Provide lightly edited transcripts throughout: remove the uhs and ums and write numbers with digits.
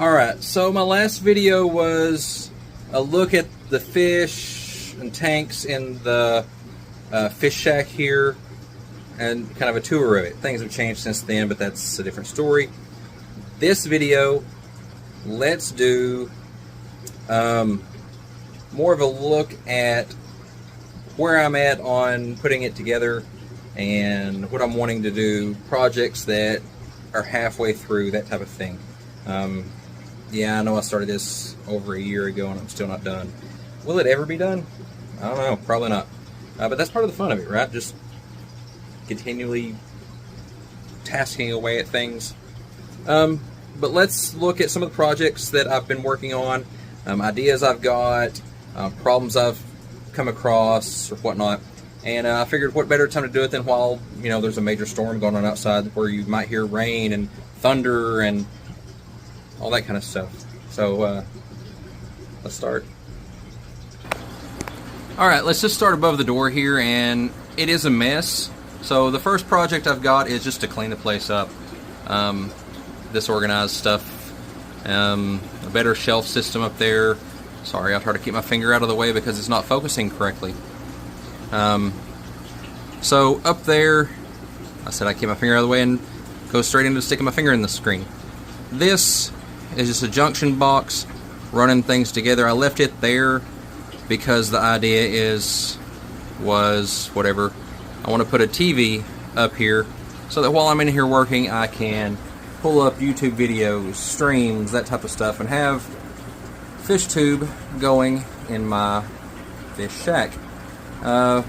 Alright, so my last video was a look at the fish and tanks in the fish shack here and kind of a tour of it. Things have changed since then, but that's a different story. This video, let's do more of a look at where I'm at on putting it together and what I'm wanting to do, projects that are halfway through, that type of thing. Yeah, I know I started this over a year ago and I'm still not done. Will it ever be done? I don't know, probably not. But that's part of the fun of it, right? Just continually tasking away at things. But let's look at some of the projects that I've been working on, ideas I've got, problems I've come across or whatnot. And I figured what better time to do it than while, you know, there's a major storm going on outside where you might hear rain and thunder and all that kind of stuff. So let's start. Alright, let's just start above the door here, and it is a mess. So the first project I've got is just to clean the place up. Disorganized stuff. A better shelf system up there. Sorry, I'll try to keep my finger out of the way because it's not focusing correctly. So up there, I said I keep my finger out of the way and go straight into sticking my finger in the screen. This is just a junction box running things together. I left it there because the idea was whatever. I want to put a TV up here so that while I'm in here working, I can pull up YouTube videos, streams, that type of stuff, and have FishTube going in my fish shack. I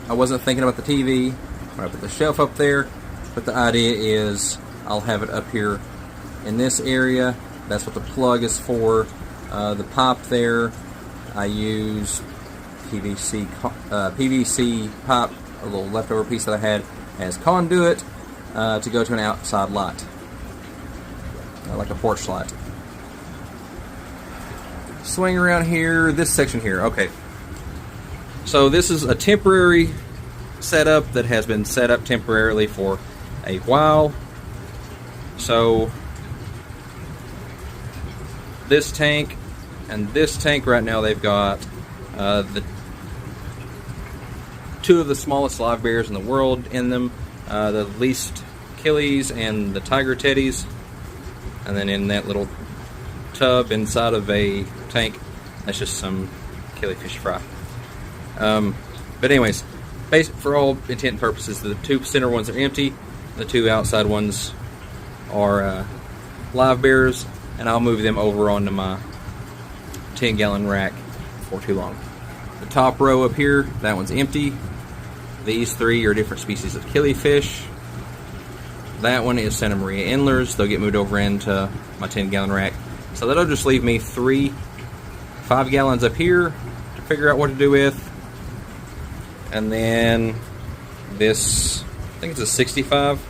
wasn't thinking about the TV when I put the shelf up there, but the idea is I'll have it up here in this area. That's what the plug is for. The pipe there, I use PVC pipe, a little leftover piece that I had as conduit to go to an outside light, like a porch light. Swing around here, this section here. Okay, so this is a temporary setup that has been set up temporarily for a while. So this tank and this tank right now, they've got the two of the smallest live bears in the world in them, the least killies and the tiger teddies, and then in that little tub inside of a tank, that's just some killifish fry. But anyways, for all intent and purposes, the two center ones are empty, the two outside ones are live bears, and I'll move them over onto my 10-gallon rack before too long. The top row up here, that one's empty. These three are different species of killifish. That one is Santa Maria Endlers. They'll get moved over into my 10-gallon rack. So that'll just leave me 3 5-gallons up here to figure out what to do with. And then this, I think it's a 65,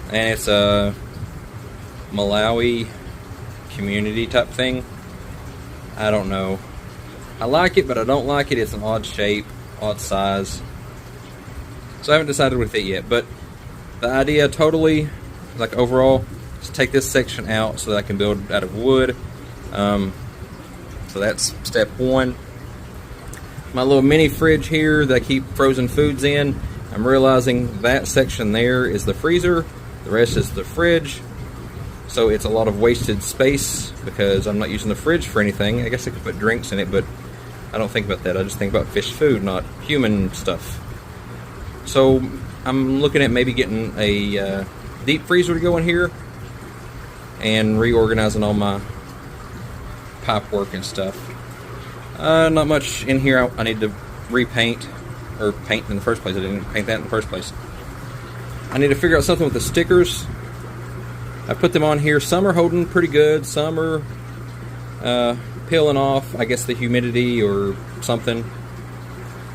and it's a Malawi community type thing. I don't know. I like it, but I don't like it. It's an odd shape, odd size. So I haven't decided with it yet, but the idea totally, like overall, is to take this section out so that I can build out of wood. So that's step one. My little mini fridge here that I keep frozen foods in, I'm realizing that section there is the freezer, the rest is the fridge. So it's a lot of wasted space because I'm not using the fridge for anything. I guess I could put drinks in it, but I don't think about that. I just think about fish food, not human stuff. So I'm looking at maybe getting a deep freezer to go in here and reorganizing all my pipe work and stuff. Not much in here I need to repaint, or paint in the first place. I didn't paint that in the first place. I need to figure out something with the stickers. I put them on here. Some are holding pretty good. Some are peeling off, I guess the humidity or something.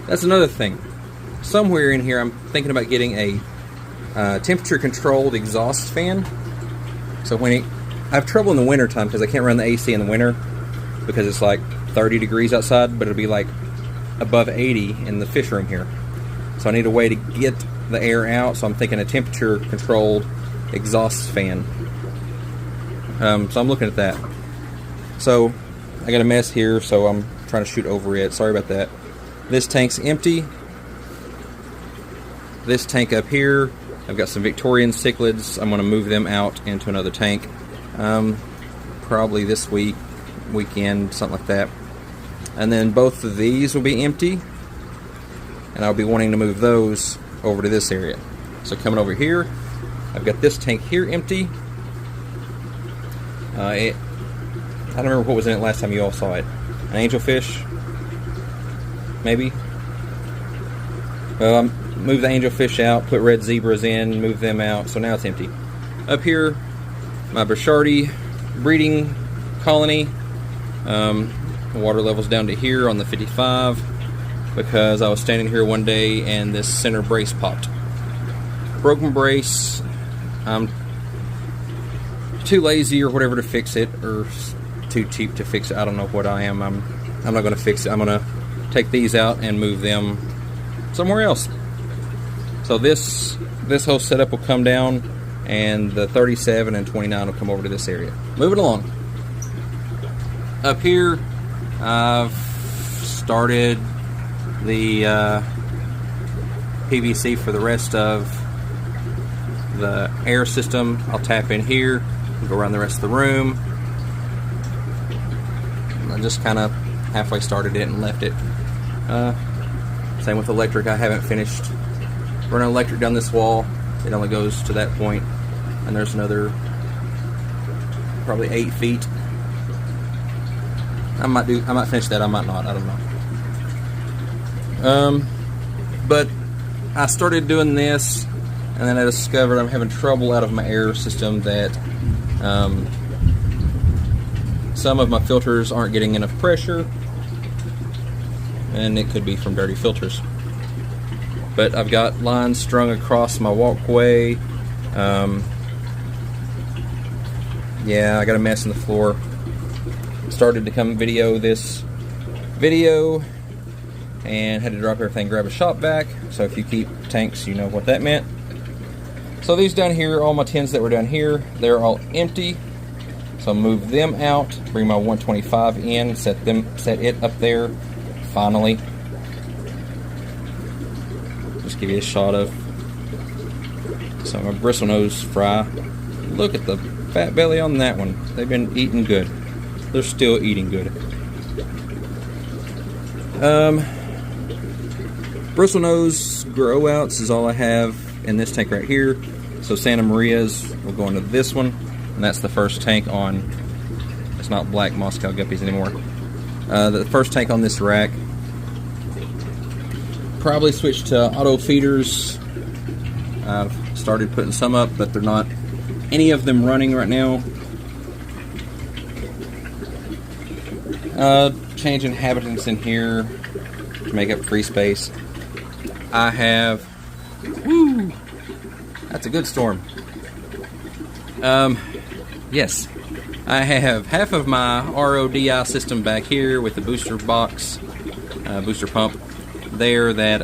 That's another thing. Somewhere in here I'm thinking about getting a temperature controlled exhaust fan. So when I have trouble in the winter time because I can't run the AC in the winter because it's like 30 degrees outside, but it'll be like above 80 in the fish room here. So I need a way to get the air out, so I'm thinking a temperature controlled exhaust fan. So I'm looking at that. So I got a mess here, so I'm trying to shoot over it. Sorry about that. This tank's empty. This tank up here, I've got some Victorian cichlids. I'm going to move them out into another tank. Probably this weekend, something like that. And then both of these will be empty, and I'll be wanting to move those over to this area. So coming over here, I've got this tank here empty. I don't remember what was in it last time you all saw it. An angelfish, maybe. Well, move the angelfish out, put red zebras in, move them out, so now it's empty. Up here, my Burchardi breeding colony. The water level's down to here on the 55 because I was standing here one day and this center brace popped. Broken brace. I'm too lazy or whatever to fix it, or too cheap to fix it. I don't know what I am. I'm not going to fix it. I'm going to take these out and move them somewhere else. So this whole setup will come down, and the 37 and 29 will come over to this area. Moving along. Up here, I've started the PVC for the rest of the air system. I'll tap in here, go around the rest of the room. I just kind of halfway started it and left it. Same with electric. I haven't finished running electric down this wall. It only goes to that point, and there's another probably 8 feet. I might finish that. I might not. I don't know. But I started doing this, and then I discovered I'm having trouble out of my air system that some of my filters aren't getting enough pressure, and it could be from dirty filters. But I've got lines strung across my walkway. Yeah, I got a mess in the floor. Started to come video this video and had to drop everything, grab a shop vac. So if you keep tanks, you know what that meant. So these down here, all my tins that were down here, they're all empty. So move them out, bring my 125 in, set it up there. Finally, just give you a shot of some of my bristlenose fry. Look at the fat belly on that one. They've been eating good. They're still eating good. Bristlenose grow outs is all I have in this tank right here. So Santa Maria's will go into this one, and that's the first tank on. It's not black Moscow guppies anymore. The first tank on this rack. Probably switch to auto feeders. I've started putting some up, but they're not any of them running right now. Change inhabitants in here to make up free space. I have, woo, that's a good storm. Yes, I have half of my RODI system back here with the booster box, booster pump there that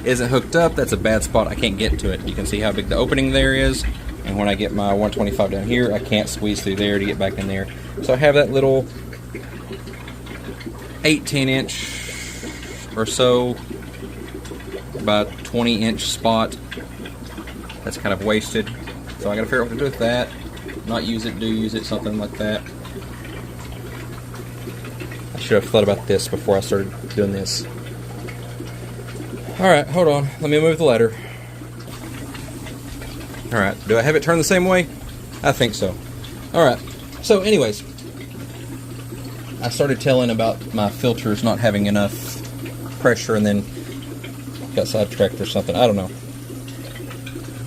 isn't hooked up. That's a bad spot. I can't get to it. You can see how big the opening there is, and when I get my 125 down here, I can't squeeze through there to get back in there. So I have that little 18-inch or so by 20-inch spot that's kind of wasted. So I gotta figure out what to do with that. Not use it, do use it, something like that. I should have thought about this before I started doing this. Alright, hold on. Let me move the ladder. Alright, do I have it turned the same way? I think so. Alright, so anyways, I started telling about my filters not having enough pressure and then got sidetracked or something. I don't know.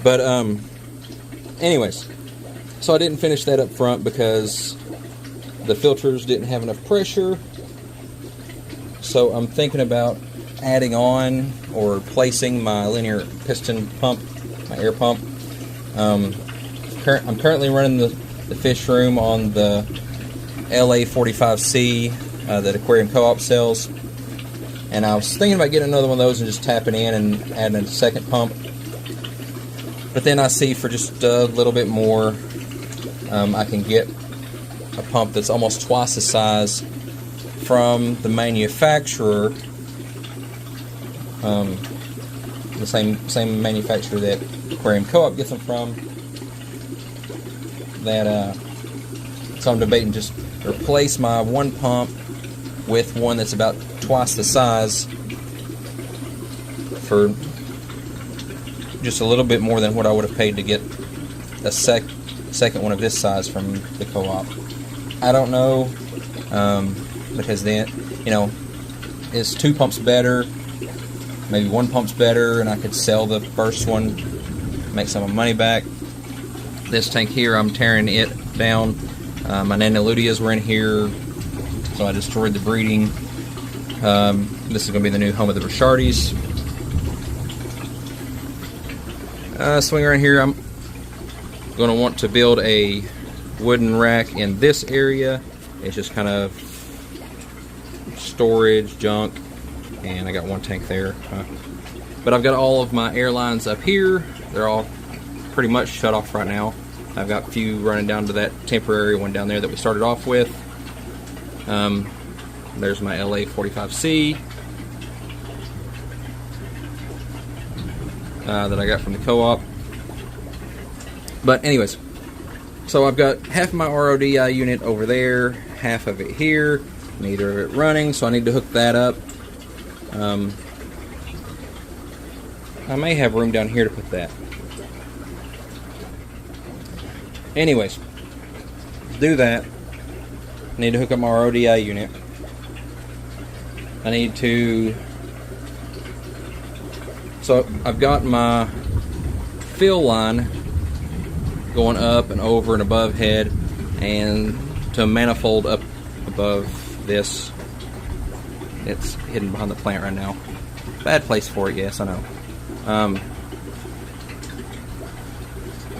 But, anyways, so I didn't finish that up front because the filters didn't have enough pressure. So I'm thinking about adding on or placing my linear piston pump, my air pump. I'm currently running the fish room on the LA45C that Aquarium Co-op sells, and I was thinking about getting another one of those and just tapping in and adding a second pump. But then I see for just a little bit more, I can get a pump that's almost twice the size from the manufacturer, the same manufacturer that Aquarium Co-op gets them from. So I'm debating just replace my one pump with one that's about twice the size for just a little bit more than what I would have paid to get a second one of this size from the Co-op. I don't know, because then, is 2 pumps better? Maybe 1 pump's better, and I could sell the first one, make some of my money back. This tank here, I'm tearing it down. My Naniludias were in here, so I destroyed the breeding. This is going to be the new home of the Burchardes. Swing around here, I'm going to want to build a wooden rack in this area. It's just kind of storage, junk, and I got 1 tank there. But I've got all of my airlines up here. They're all pretty much shut off right now. I've got a few running down to that temporary one down there that we started off with. There's my LA 45C that I got from the Co-op. But anyways, so I've got half of my RODI unit over there, half of it here, neither of it running, so I need to hook that up. I may have room down here to put that. Anyways, do that. I need to hook up my RODI unit. I need to... So I've got my fill line going up and over and above head, and to a manifold up above this. It's hidden behind the plant right now. Bad place for it, yes, I know.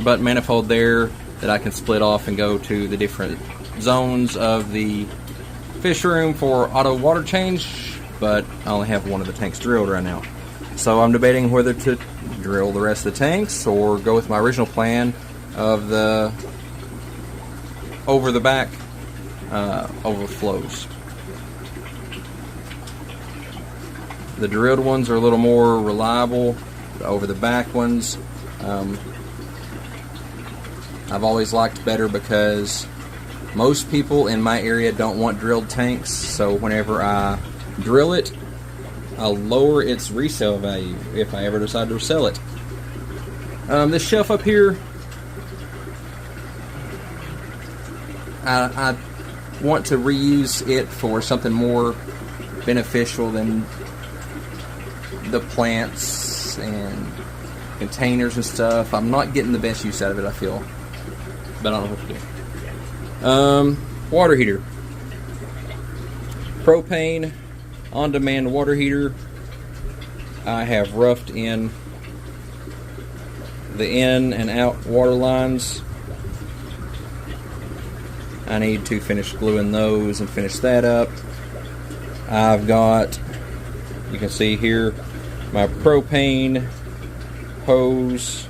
But manifold there that I can split off and go to the different zones of the fish room for auto water change, but I only have one of the tanks drilled right now. So I'm debating whether to drill the rest of the tanks or go with my original plan of the over the back overflows. The drilled ones are a little more reliable. The over the back ones I've always liked better because most people in my area don't want drilled tanks, so whenever I drill it, I'll lower its resale value if I ever decide to sell it. This shelf up here, I want to reuse it for something more beneficial than the plants and containers and stuff. I'm not getting the best use out of it, I feel, but I don't know what to do. Water heater. Propane on-demand water heater. I have roughed in the in and out water lines. I need to finish gluing those and finish that up. I've got, you can see here, my propane hose.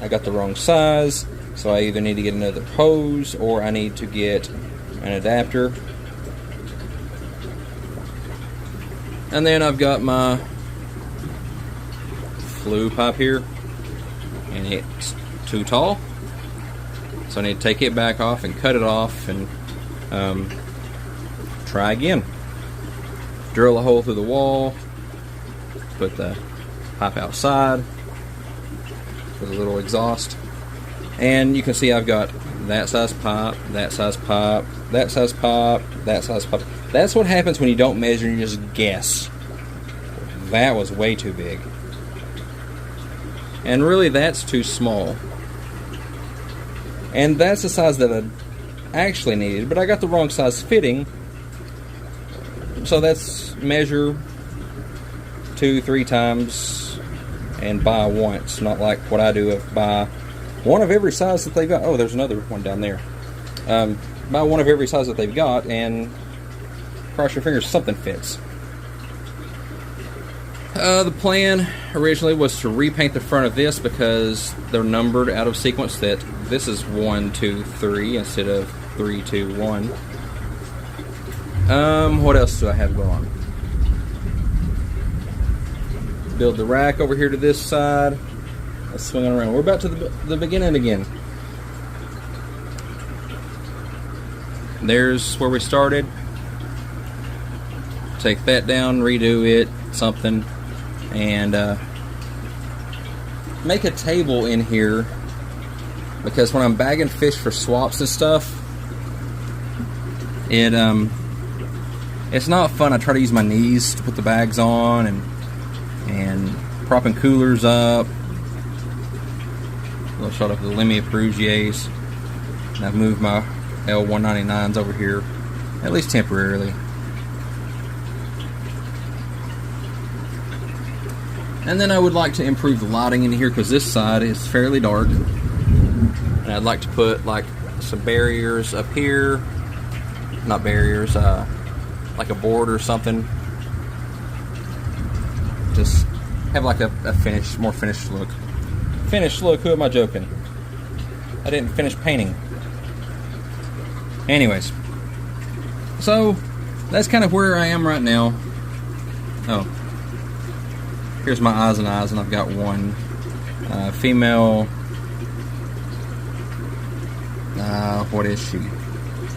I got the wrong size, so I either need to get another hose or I need to get an adapter. And then I've got my flue pipe here, and it's too tall, so I need to take it back off and cut it off and try again. Drill a hole through the wall, put the pipe outside with a little exhaust, and you can see I've got that size pipe, that size pipe, that size pipe, that size pipe. That's what happens when you don't measure and you just guess. That was way too big. And really that's too small. And that's the size that I actually needed, but I got the wrong size fitting. So that's measure 2-3 times and buy once, not like what I do of buy one of every size that they've got. Oh, there's another one down there. Buy one of every size that they've got and cross your fingers something fits. The plan originally was to repaint the front of this because they're numbered out of sequence, that this is 1, 2, 3 instead of 3, 2, 1. What else do I have going on? Build the rack over here to this side. Let's swing it around. We're about to the beginning again. There's where we started. Take that down, redo it, something, and make a table in here, because when I'm bagging fish for swaps and stuff, it's not fun. I try to use my knees to put the bags on and propping coolers up. A little shot of the Lemmy Perugiers, and I've moved my L199s over here, at least temporarily. And then I would like to improve the lighting in here, because this side is fairly dark. And I'd like to put like some barriers up here. Not barriers, like a board or something. Just have like a finished, more finished look. Finished look, who am I joking? I didn't finish painting. Anyways. So, that's kind of where I am right now. Oh. Here's my eyes and eyes, and I've got one female, what is she?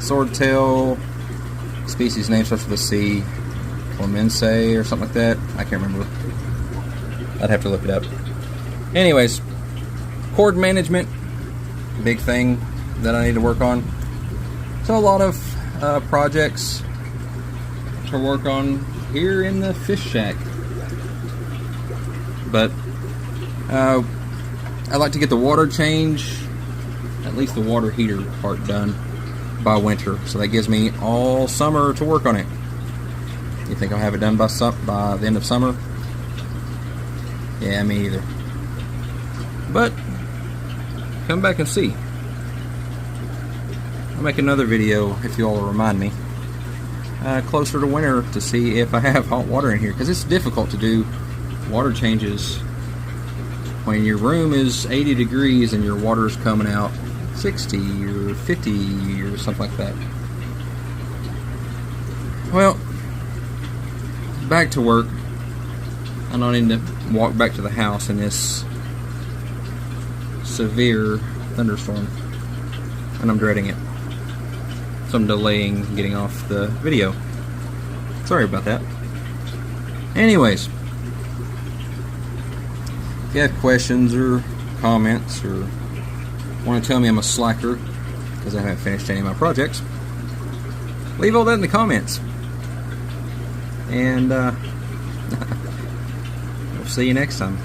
Swordtail, species name starts with a C, Clemense or something like that. I can't remember. I'd have to look it up. Anyways, cord management, big thing that I need to work on. So a lot of projects to work on here in the fish shack. But I'd like to get the water change, at least the water heater part, done by winter. So that gives me all summer to work on it. You think I'll have it done by the end of summer? Yeah, me either. But come back and see. I'll make another video, if you all will remind me, closer to winter, to see if I have hot water in here, because it's difficult to do water changes when your room is 80 degrees and your water's coming out 60 or 50 or something like that. Well, back to work. I don't need to walk back to the house in this severe thunderstorm, and I'm dreading it. So I'm delaying getting off the video. Sorry about that. Anyways, if you have questions or comments, or want to tell me I'm a slacker because I haven't finished any of my projects, leave all that in the comments. And we'll see you next time.